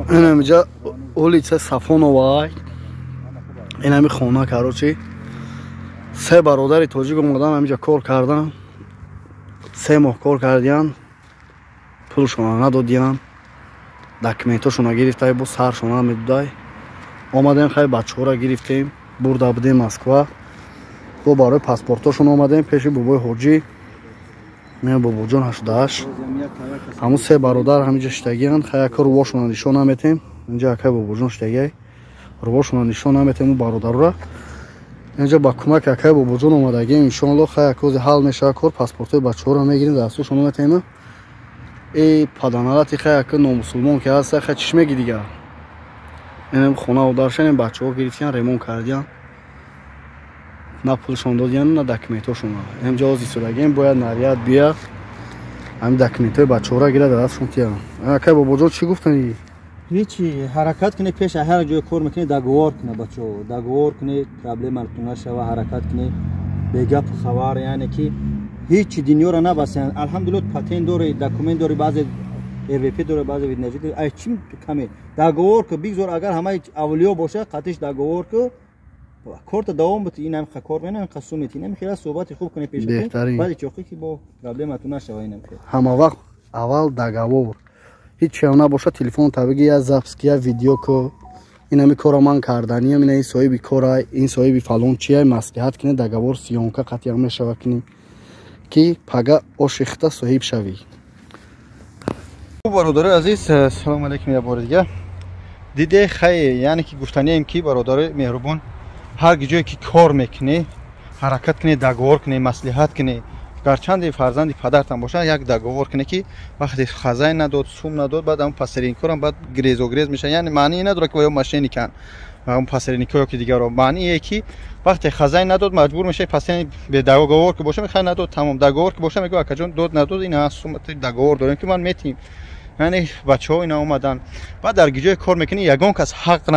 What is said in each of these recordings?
اینجا улица Сафоновай. این همی خونه کاروچی. سه برادر تاجیک اومدن همینجا کار کردن. 3 ماه کار کردن. پولشون ندادن. داکیومنتاشون گرفتای بو سرشون میدادای. اومدیم خیلی بچه‌ها را گرفتیم. برده بودیم مسکو. بو برای پاسپورتاشون اومدیم پیش بابای حاجی. من بابا جان 88. همون 3 برادر همینجا شتگیان. خیلی کار روشون نشون نمیتیم. اینجا که بابا جان شتگی. روشون نشون نمیتیم برادر را. اینجا با کمک که بابا جان اومدگی ان شاء الله خیلی کوز حل میشه کار پاسپورت بچه‌ها رو میگیریم دستشون میتیم. ای پادانالاتی خیلی که نامسلمان که هست خیلی چشمگی دیگه. اینم خونه و داشتن بچه‌ها گرفتن ریمون کردن. نه پولشون دادن نه داکیومنتاشون. اینجا از سرگین باید نریت بیا. هم داکیومنتای بچه‌ها را گیره دستشون تیان. که بابا جان چی گفتن؟ هیچی حرکت کنه پیش هر جای کار میکنه داگوار کنه بچه‌ها داگوار کنه پرابلم ارتون شوا حرکت کنه بگپ خبر یعنی که هیچ دنیا را نباسن الحمدلله پاتین داره داکیومنت داره بعضی ایوپی داره بعضی ویدنجی ای چی کمی داگوار که بگذار اگر همه اولیا باشه قطعش داگوار که کارت دوام بده این هم کار منه قسومیتی نمیخواد صحبت خوب کنه پیش بعد چوخی که با پرابلم ارتون شوا اینم همه وقت اول داگوار هیچ چیزی نباشه تلفن تابگی یا زاپسکی یا ویدیو کو اینمی کارا من کردنی ام این صاحب کارای این صاحب فلان چیه مصلحت کنه داگوار سیونکا قطعا میشه کنیم که پگا اوشخته صاحب شوی. برادر عزیز سلام علیکم یه بار دیگه دیده خیلی یعنی که گفتنی ام کی برادر مهربان هر جایی که کار میکنه حرکت کنه داگوار کنه مصلحت کنه گرچند فرزند پدرتان باشه یک داگوار کنه که وقتی خزاین نداد سوم نداد بعد اون پسرین کارم بعد گریز و گریز میشه یعنی معنی نداره که ماشینی کن اون پسرین کار که دیگه رو معنی که وقتی خزاین نداد مجبور میشه پسرین به داگوار که باشه میخواد نداد تمام داگوار که باشه میگه اکجون داد نداد این سوم داگوار داریم که من میتیم یعنی بچه‌ها اینا اومدن بعد در جای کار میکنه یگان کس حق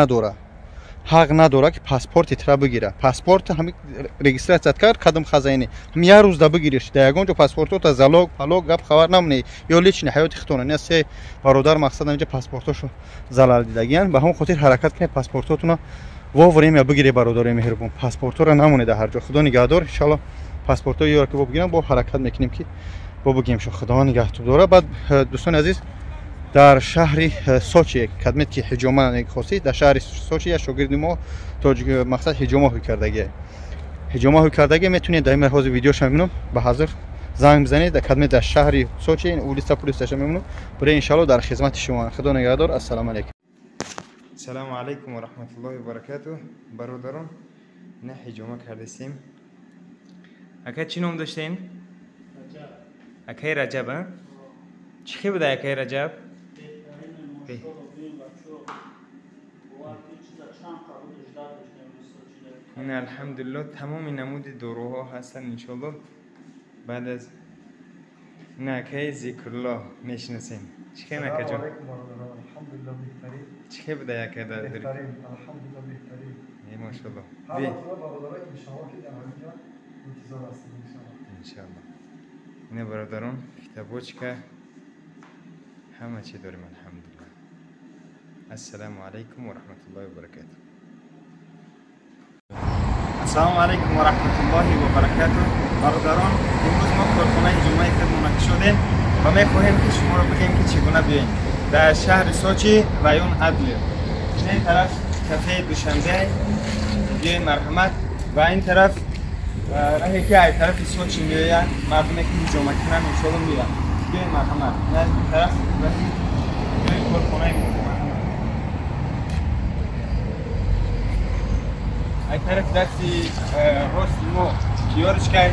نداره که پاسپورت ترا بگیره پاسپورت همین رجیستراسیون کرد قدم خزانه هم یه روز دا بگیریش در یگان جو پاسپورت تا زلاق پلاق گپ خبر نمونه یا لیچ نه حیات خطونه نه سه برادر مقصد اینجا پاسپورتاشو زلال دیدگیان به هم خاطر حرکت کنه پاسپورتاتونو واوریم یا بگیره برادر مهربان پاسپورت رو نمونه در هر جا خدا نگهدار ان شاء الله پاسپورتو یار که بگیرن با حرکت میکنیم که با بگیم شو خدا نگهدار داره بعد دوستان عزیز در شهر سوچی خدمت که حجومه خاصی در شهر سوچی یا شاگرد ما تاجیک مقصد حجومه کردگی میتونید در مرحله ویدیوش میمونم به حاضر زنگ بزنید در خدمت در شهر سوچی اولیستا پلیس استیشن میمونم برای ان شاء الله در خدمت شما خدا نگهدار السلام علیکم السلام علیکم و رحمت الله و برکاته برادران نه حجومه کردیم اکا چی نام داشتین رجب اکای رجب چی بوده اکای رجب این الحمدلله تمام نمود دوروها هستن انشالله بعد از نکه ذکر الله میشناسیم چیکه نکه جان الحمدلله بهترین چیکه بوده یکه داری الحمدلله بهترین ای ماشاءالله حالا برادرای انشالله که در همینجا انتظار هستیم انشالله اینه برادران کتابوچکه همه چی داریم الحمدلله السلام علیکم و رحمت الله و برکاته السلام علیکم و رحمت الله و برکاته برادران امروز ما کارخانه جمعه خدمت شدیم و میخواهیم که شما رو بگیم که چگونه بیاییم در شهر سوچی رایون عدلیه این طرف کافه دوشنبه بیاین مرحمت و این طرف راهی که از طرف سوچی میآید مردمی که جمعه کنن انشالله میرن بیاین مرحمت این طرف راهی بیاین کارخانه ما این طرف دستی راست ما کیارش که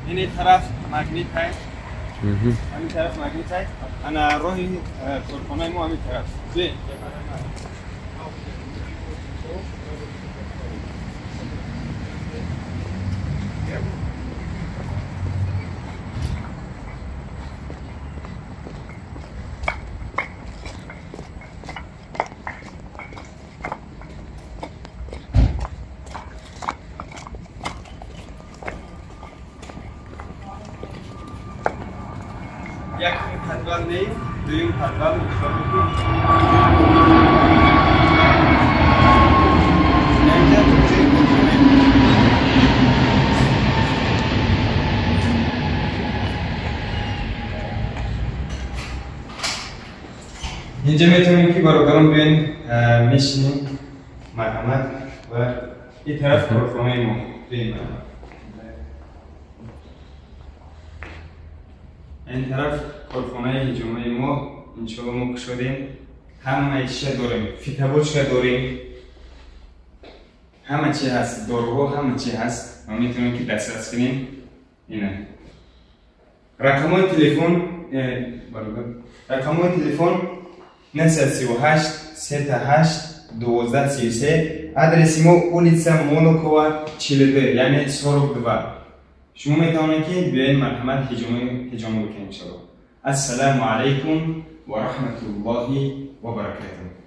این طرف مگنیت هست همین طرف مگنیت هست انا راهی کارخانه ما همین طرف زین یک پدول نه دویم پدول اینجا میتونیم که برادران بیاین میشینیم مرحمت و این طرف کارخانه ما بیاین مرحمت این طرف کارخانه هجومه ما انشاءالله ما شدیم همه چیز داریم فیتابوچ داریم همه چی هست داروها همه چی هست ما میتونیم که دسترس کنیم اینه رقم تلفن رقم تلفن 938 38 12 33 آدرس ما ulica Monokova 42 یعنی 42 شما میتونید که بیاین مرحمت هجومه بکنید انشاءالله. السلام علیکم و رحمت الله و برکاته.